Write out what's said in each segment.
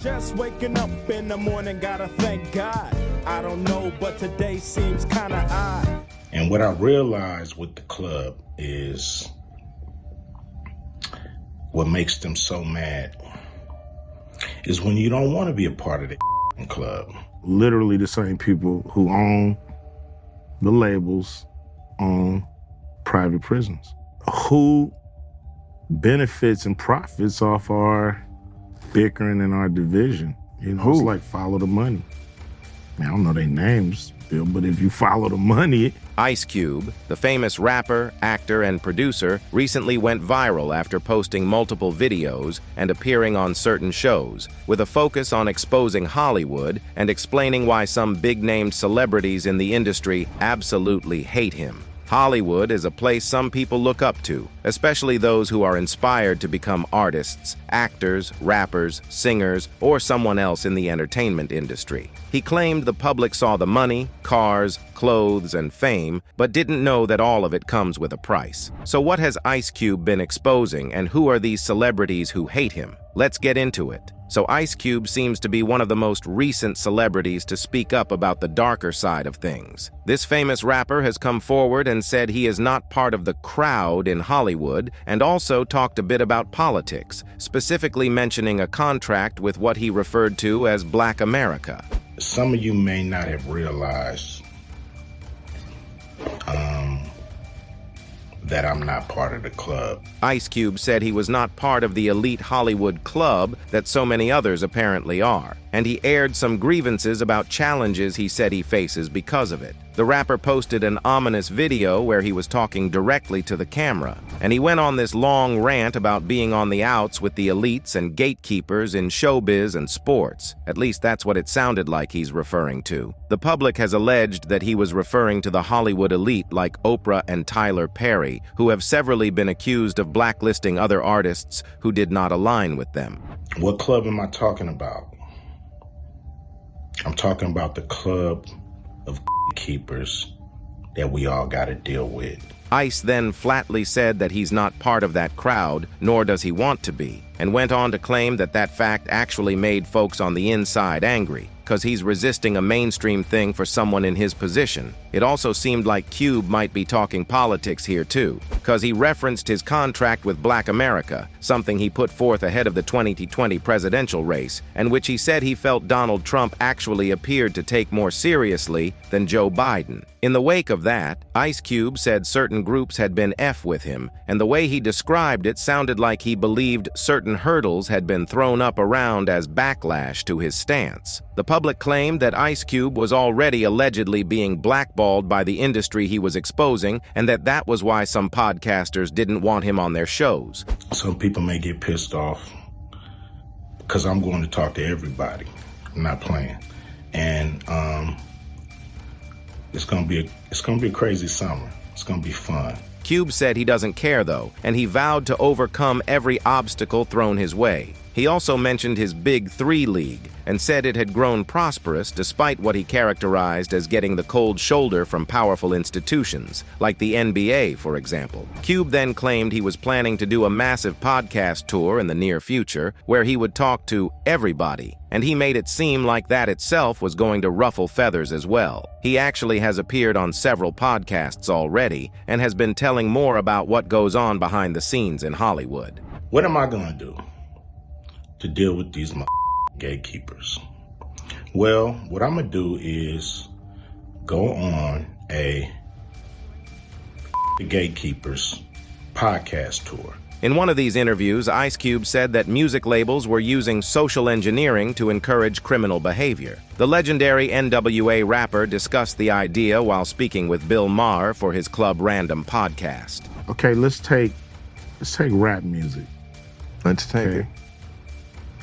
Just waking up in the morning, gotta thank God. I don't know, but today seems kinda odd. And what I realized with the club is what makes them so mad is when you don't want to be a part of the club. Literally the same people who own the labels own private prisons. Who benefits and profits off our bickering and our division? You know, it's like follow the money. I don't know their names, Bill, but if you follow the money. Ice Cube, the famous rapper, actor, and producer, recently went viral after posting multiple videos and appearing on certain shows, with a focus on exposing Hollywood and explaining why some big-named celebrities in the industry absolutely hate him. Hollywood is a place some people look up to, especially those who are inspired to become artists, actors, rappers, singers, or someone else in the entertainment industry. He claimed the public saw the money, cars, clothes, and fame, but didn't know that all of it comes with a price. So what has Ice Cube been exposing, and who are these celebrities who hate him? Let's get into it. So Ice Cube seems to be one of the most recent celebrities to speak up about the darker side of things. This famous rapper has come forward and said he is not part of the crowd in Hollywood, and also talked a bit about politics, specifically mentioning a contract with what he referred to as Black America. Some of you may not have realized that I'm not part of the club. Ice Cube said he was not part of the elite Hollywood club that so many others apparently are, and he aired some grievances about challenges he said he faces because of it. The rapper posted an ominous video where he was talking directly to the camera, and he went on this long rant about being on the outs with the elites and gatekeepers in showbiz and sports. At least that's what it sounded like he's referring to. The public has alleged that he was referring to the Hollywood elite like Oprah and Tyler Perry, who have severally been accused of blacklisting other artists who did not align with them. What club am I talking about? I'm talking about the club of keepers that we all got to deal with. Ice then flatly said that he's not part of that crowd, nor does he want to be, and went on to claim that that fact actually made folks on the inside angry, because he's resisting a mainstream thing for someone in his position. It also seemed like Cube might be talking politics here too, because he referenced his contract with Black America, something he put forth ahead of the 2020 presidential race, and which he said he felt Donald Trump actually appeared to take more seriously than Joe Biden. In the wake of that, Ice Cube said certain groups had been F with him, and the way he described it sounded like he believed certain hurdles had been thrown up around as backlash to his stance. The public claimed that Ice Cube was already allegedly being blackballed by the industry he was exposing, and that was why some podcasters didn't want him on their shows. Some people may get pissed off because I'm going to talk to everybody. I'm not playing. And it's gonna be a crazy summer. It's gonna be fun. Cube said he doesn't care though, and he vowed to overcome every obstacle thrown his way. He also mentioned his Big Three League and said it had grown prosperous despite what he characterized as getting the cold shoulder from powerful institutions, like the NBA, for example. Cube then claimed he was planning to do a massive podcast tour in the near future where he would talk to everybody, and he made it seem like that itself was going to ruffle feathers as well. He actually has appeared on several podcasts already and has been telling more about what goes on behind the scenes in Hollywood. What am I gonna do to deal with these gatekeepers? Well, what I'm gonna do is go on a Gatekeepers podcast tour. In one of these interviews, Ice Cube said that music labels were using social engineering to encourage criminal behavior. The legendary NWA rapper discussed the idea while speaking with Bill Maher for his Club Random podcast. Okay, let's take rap music. Let's take it.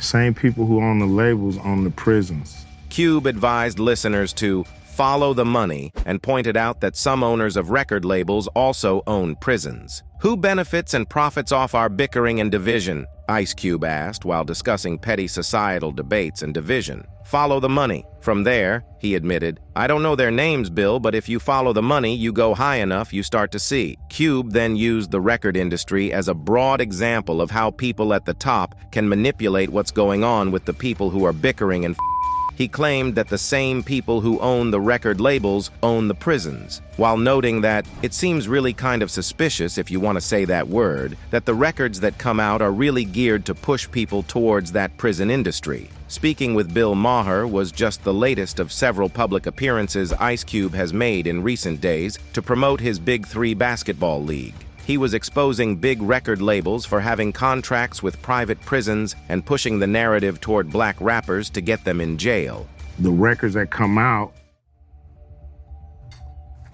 Same people who own the labels own the prisons. Cube advised listeners to follow the money and pointed out that some owners of record labels also own prisons. Who benefits and profits off our bickering and division? Ice Cube asked while discussing petty societal debates and division. Follow the money. From there, he admitted, "I don't know their names, Bill, but if you follow the money, you go high enough, you start to see." Cube then used the record industry as a broad example of how people at the top can manipulate what's going on with the people who are bickering and He claimed that the same people who own the record labels own the prisons, while noting that it seems really kind of suspicious, if you want to say that word, that the records that come out are really geared to push people towards that prison industry. Speaking with Bill Maher was just the latest of several public appearances Ice Cube has made in recent days to promote his Big Three basketball league. He was exposing big record labels for having contracts with private prisons and pushing the narrative toward black rappers to get them in jail. The records that come out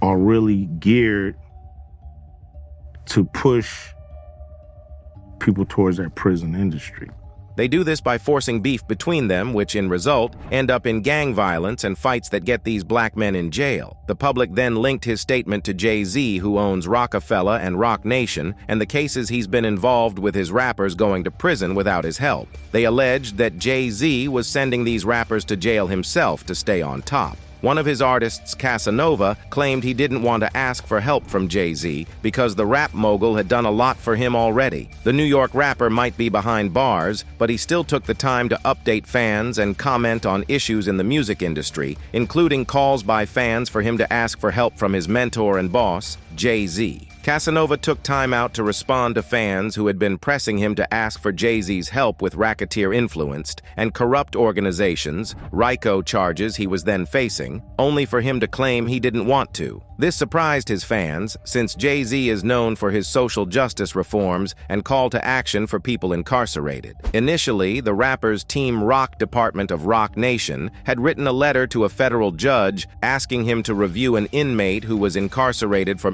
are really geared to push people towards that prison industry. They do this by forcing beef between them, which in result end up in gang violence and fights that get these black men in jail. The public then linked his statement to Jay-Z, who owns Rockefeller and Roc Nation, and the cases he's been involved with his rappers going to prison without his help. They alleged that Jay-Z was sending these rappers to jail himself to stay on top. One of his artists, Casanova, claimed he didn't want to ask for help from Jay-Z because the rap mogul had done a lot for him already. The New York rapper might be behind bars, but he still took the time to update fans and comment on issues in the music industry, including calls by fans for him to ask for help from his mentor and boss, Jay-Z. Casanova took time out to respond to fans who had been pressing him to ask for Jay-Z's help with racketeer-influenced and corrupt organizations, RICO charges he was then facing, only for him to claim he didn't want to. This surprised his fans, since Jay-Z is known for his social justice reforms and call to action for people incarcerated. Initially, the rapper's Team Roc department of Roc Nation had written a letter to a federal judge asking him to review an inmate who was incarcerated for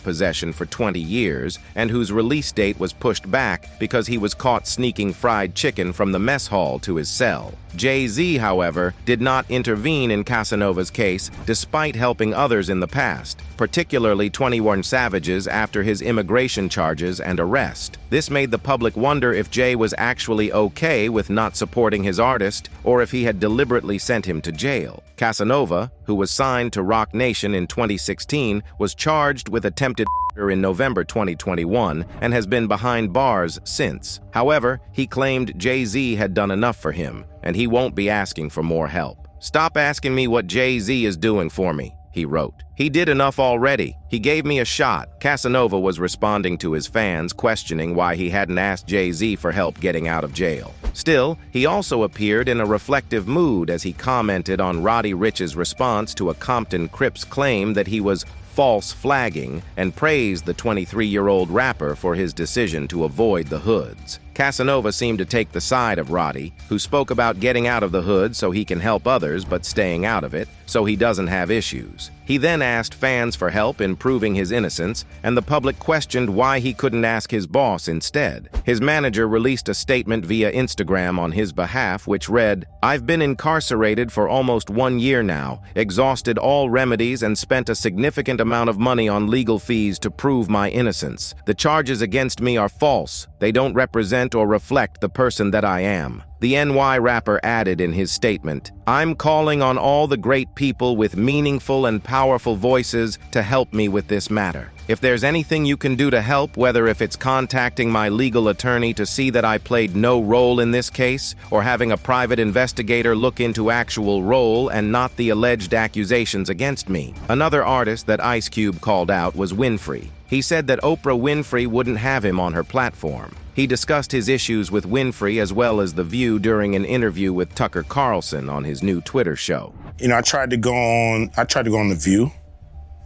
possession for 20 years and whose release date was pushed back because he was caught sneaking fried chicken from the mess hall to his cell. Jay-Z, however, did not intervene in Casanova's case despite helping others in the past, particularly 21 Savage's after his immigration charges and arrest. This made the public wonder if Jay was actually okay with not supporting his artist or if he had deliberately sent him to jail. Casanova, who was signed to Roc Nation in 2016, was charged with attempted murder in November 2021 and has been behind bars since. However, he claimed Jay-Z had done enough for him, and he won't be asking for more help. "Stop asking me what Jay-Z is doing for me," he wrote. "He did enough already. He gave me a shot." Casanova was responding to his fans questioning why he hadn't asked Jay-Z for help getting out of jail. Still, he also appeared in a reflective mood as he commented on Roddy Ricch's response to a Compton Crips claim that he was false flagging and praised the 23-year-old rapper for his decision to avoid the hoods. Casanova seemed to take the side of Roddy, who spoke about getting out of the hood so he can help others but staying out of it, so he doesn't have issues. He then asked fans for help in proving his innocence, and the public questioned why he couldn't ask his boss instead. His manager released a statement via Instagram on his behalf which read, "I've been incarcerated for almost 1 year now, exhausted all remedies and spent a significant amount of money on legal fees to prove my innocence. The charges against me are false. They don't represent or reflect the person that I am." The NY rapper added in his statement, "I'm calling on all the great people with meaningful and powerful voices to help me with this matter. If there's anything you can do to help, whether if it's contacting my legal attorney to see that I played no role in this case, or having a private investigator look into actual role and not the alleged accusations against me." Another artist that Ice Cube called out was Winfrey. He said that Oprah Winfrey wouldn't have him on her platform. He discussed his issues with Winfrey as well as The View during an interview with Tucker Carlson on his new Twitter show. You know, I tried to go on The View.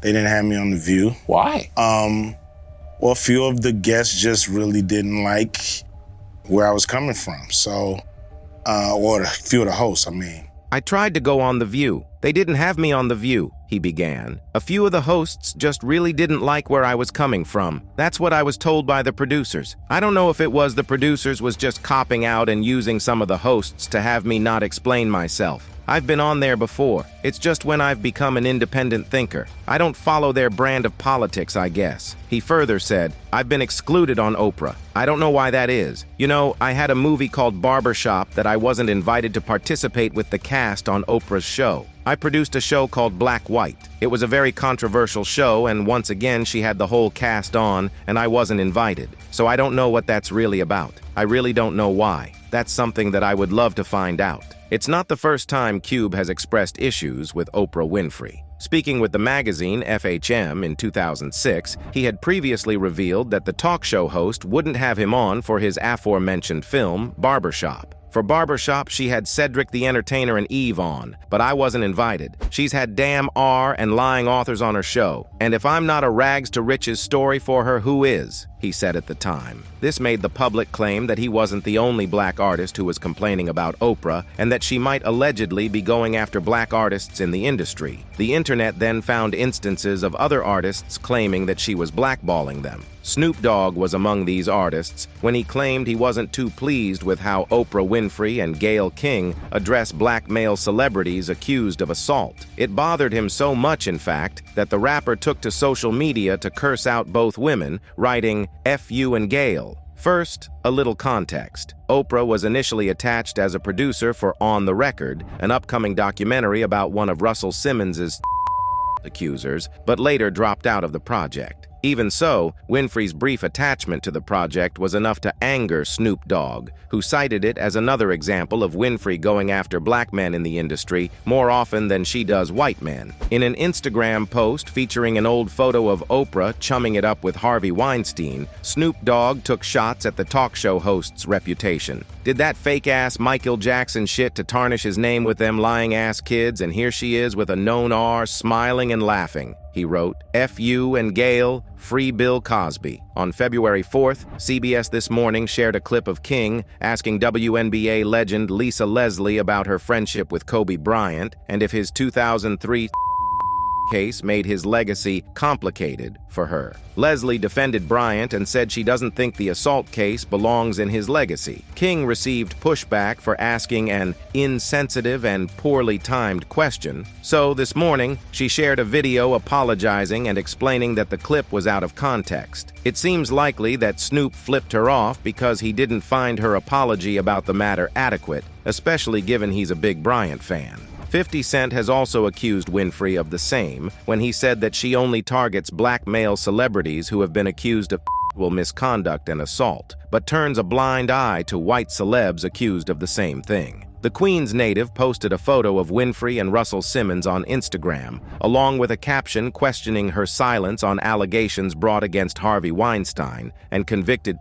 They didn't have me on The View. Why? Well, a few of the guests just really didn't like where I was coming from. So, or a few of the hosts, I mean. "I tried to go on The View. They didn't have me on The View," he began. "A few of the hosts just really didn't like where I was coming from. That's what I was told by the producers. I don't know if it was the producers was just copping out and using some of the hosts to have me not explain myself. I've been on there before. It's just when I've become an independent thinker. I don't follow their brand of politics, I guess. He further said, I've been excluded on Oprah. I don't know why that is. You know, I had a movie called Barbershop that I wasn't invited to participate with the cast on Oprah's show. I produced a show called Black White. It was a very controversial show, and once again she had the whole cast on, and I wasn't invited. So I don't know what that's really about. I really don't know why. That's something that I would love to find out. It's not the first time Cube has expressed issues with Oprah Winfrey. Speaking with the magazine FHM in 2006, he had previously revealed that the talk show host wouldn't have him on for his aforementioned film, Barbershop. For Barbershop, she had Cedric the Entertainer and Eve on, but I wasn't invited. She's had damn R and lying authors on her show, and if I'm not a rags to riches story for her, who is? He said at the time. This made the public claim that he wasn't the only black artist who was complaining about Oprah, and that she might allegedly be going after black artists in the industry. The internet then found instances of other artists claiming that she was blackballing them. Snoop Dogg was among these artists when he claimed he wasn't too pleased with how Oprah Winfrey and Gayle King address black male celebrities accused of assault. It bothered him so much, in fact, that the rapper took to social media to curse out both women, writing, "F you and Gayle." First, a little context. Oprah was initially attached as a producer for On the Record, an upcoming documentary about one of Russell Simmons's accusers, but later dropped out of the project. Even so, Winfrey's brief attachment to the project was enough to anger Snoop Dogg, who cited it as another example of Winfrey going after black men in the industry more often than she does white men. In an Instagram post featuring an old photo of Oprah chumming it up with Harvey Weinstein, Snoop Dogg took shots at the talk show host's reputation. Did that fake-ass Michael Jackson shit to tarnish his name with them lying-ass kids, and here she is with a known R, smiling and laughing. He wrote, "F you and Gayle, free Bill Cosby." On February 4th, CBS This Morning shared a clip of King asking WNBA legend Lisa Leslie about her friendship with Kobe Bryant and if his 2003 case made his legacy complicated for her. Leslie defended Bryant and said she doesn't think the assault case belongs in his legacy. King received pushback for asking an insensitive and poorly timed question, so this morning she shared a video apologizing and explaining that the clip was out of context. It seems likely that Snoop flipped her off because he didn't find her apology about the matter adequate, especially given he's a big Bryant fan. 50 Cent has also accused Winfrey of the same when he said that she only targets black male celebrities who have been accused of misconduct and assault, but turns a blind eye to white celebs accused of the same thing. The Queens native posted a photo of Winfrey and Russell Simmons on Instagram, along with a caption questioning her silence on allegations brought against Harvey Weinstein and convicted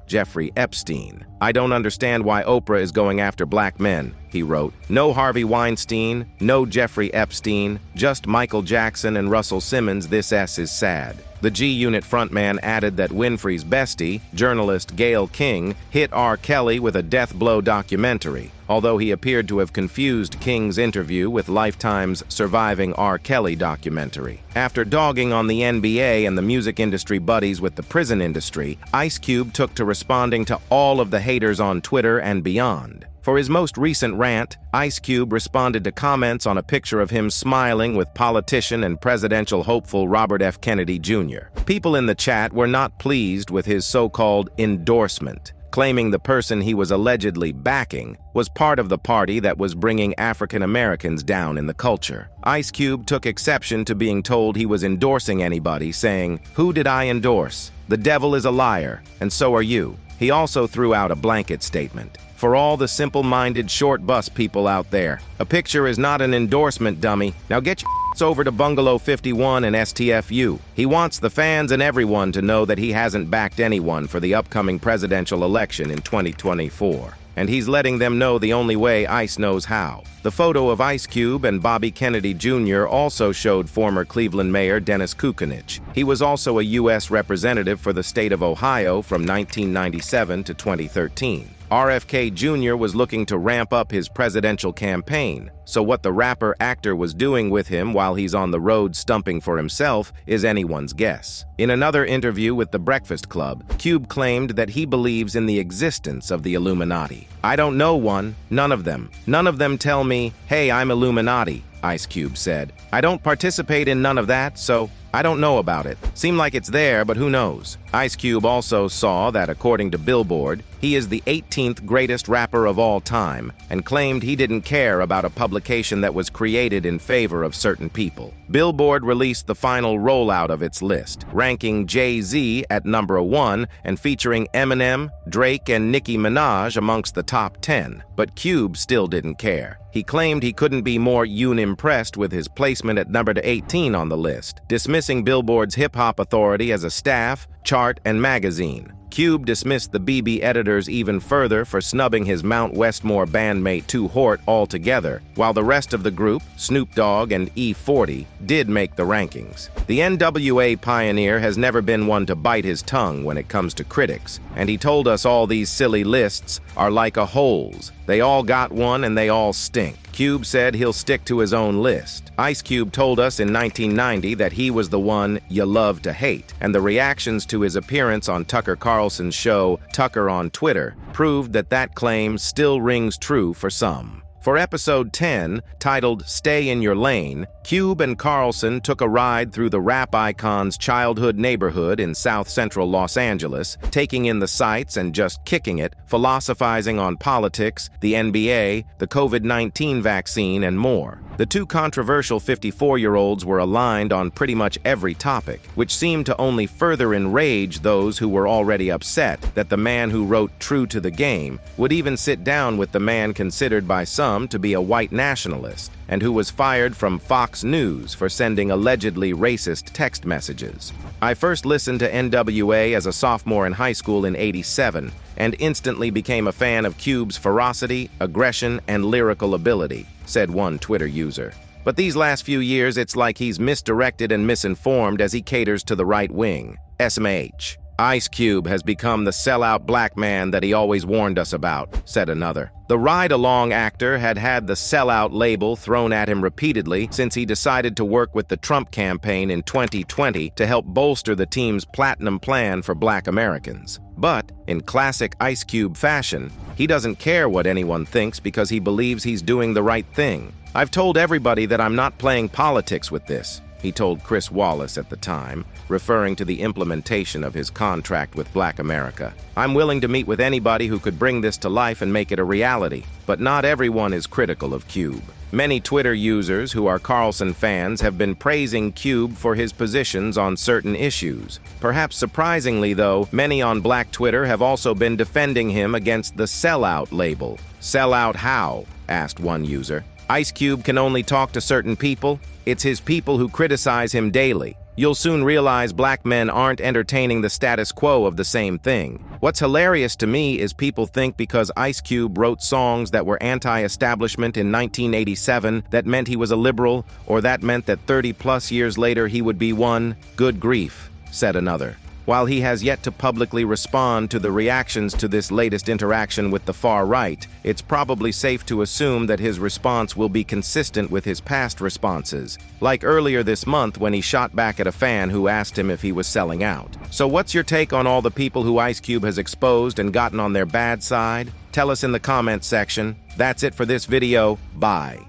Jeffrey Epstein. "I don't understand why Oprah is going after black men," he wrote. "No Harvey Weinstein, no Jeffrey Epstein, just Michael Jackson and Russell Simmons. This is sad." The G-Unit frontman added that Winfrey's bestie, journalist Gayle King, hit R. Kelly with a death blow documentary, although he appeared to have confused King's interview with Lifetime's Surviving R. Kelly documentary. After dogging on the NBA and the music industry buddies with the prison industry, Ice Cube took to responding to all of the haters on Twitter and beyond. For his most recent rant, Ice Cube responded to comments on a picture of him smiling with politician and presidential hopeful Robert F. Kennedy Jr. People in the chat were not pleased with his so-called endorsement, claiming the person he was allegedly backing was part of the party that was bringing African Americans down in the culture. Ice Cube took exception to being told he was endorsing anybody, saying, "Who did I endorse? The devil is a liar, and so are you." He also threw out a blanket statement. "For all the simple-minded short bus people out there, a picture is not an endorsement, dummy. Now get your over to Bungalow 51 and STFU. He wants the fans and everyone to know that he hasn't backed anyone for the upcoming presidential election in 2024. And he's letting them know the only way Ice knows how." The photo of Ice Cube and Bobby Kennedy Jr. also showed former Cleveland Mayor Dennis Kucinich. He was also a U.S. representative for the state of Ohio from 1997 to 2013. RFK Jr. was looking to ramp up his presidential campaign, so what the rapper-actor was doing with him while he's on the road stumping for himself is anyone's guess. In another interview with The Breakfast Club, Cube claimed that he believes in the existence of the Illuminati. "I don't know one, none of them. None of them tell me, hey, I'm Illuminati," Ice Cube said. "I don't participate in none of that, so I don't know about it. Seem like it's there, but who knows?" Ice Cube also saw that, according to Billboard, he is the 18th greatest rapper of all time, and claimed he didn't care about a publication that was created in favor of certain people. Billboard released the final rollout of its list, ranking Jay-Z at number 1 and featuring Eminem, Drake, and Nicki Minaj amongst the top 10. But Cube still didn't care. He claimed he couldn't be more unimpressed with his placement at number 18 on the list, dismissing Billboard's hip-hop authority as a staff, chart, and magazine. Cube dismissed the BB editors even further for snubbing his Mount Westmore bandmate 2 Hort altogether, while the rest of the group, Snoop Dogg and E40, did make the rankings. The NWA pioneer has never been one to bite his tongue when it comes to critics, and he told us all these silly lists are like a holes. They all got one and they all stink. Cube said he'll stick to his own list. Ice Cube told us in 1990 that he was the one you love to hate, and the reactions to his appearance on Tucker Carlson's show, Tucker on Twitter, proved that that claim still rings true for some. For episode 10, titled Stay in Your Lane, Cube and Carlson took a ride through the rap icon's childhood neighborhood in south-central Los Angeles, taking in the sights and just kicking it, philosophizing on politics, the NBA, the COVID-19 vaccine, and more. The two controversial 54-year-olds were aligned on pretty much every topic, which seemed to only further enrage those who were already upset that the man who wrote True to the Game would even sit down with the man considered by some to be a white nationalist, and who was fired from Fox News for sending allegedly racist text messages. "I first listened to NWA as a sophomore in high school in '87, and instantly became a fan of Cube's ferocity, aggression, and lyrical ability," said one Twitter user. "But these last few years, it's like he's misdirected and misinformed as he caters to the right wing. SMH. Ice Cube has become the sellout black man that he always warned us about," said another. The ride-along actor had had the sellout label thrown at him repeatedly since he decided to work with the Trump campaign in 2020 to help bolster the team's platinum plan for black Americans. But, in classic Ice Cube fashion, he doesn't care what anyone thinks because he believes he's doing the right thing. "I've told everybody that I'm not playing politics with this," he told Chris Wallace at the time, referring to the implementation of his contract with Black America. "I'm willing to meet with anybody who could bring this to life and make it a reality." But not everyone is critical of Cube. Many Twitter users who are Carlson fans have been praising Cube for his positions on certain issues. Perhaps surprisingly, though, many on Black Twitter have also been defending him against the sellout label. "Sellout how?" asked one user. "Ice Cube can only talk to certain people. It's his people who criticize him daily. You'll soon realize black men aren't entertaining the status quo of the same thing." What's hilarious to me is people think because Ice Cube wrote songs that were anti-establishment in 1987 that meant he was a liberal, or that meant that 30-plus years later he would be one. "Good grief," said another. While he has yet to publicly respond to the reactions to this latest interaction with the far right, it's probably safe to assume that his response will be consistent with his past responses, like earlier this month when he shot back at a fan who asked him if he was selling out. So what's your take on all the people who Ice Cube has exposed and gotten on their bad side? Tell us in the comments section. That's it for this video. Bye.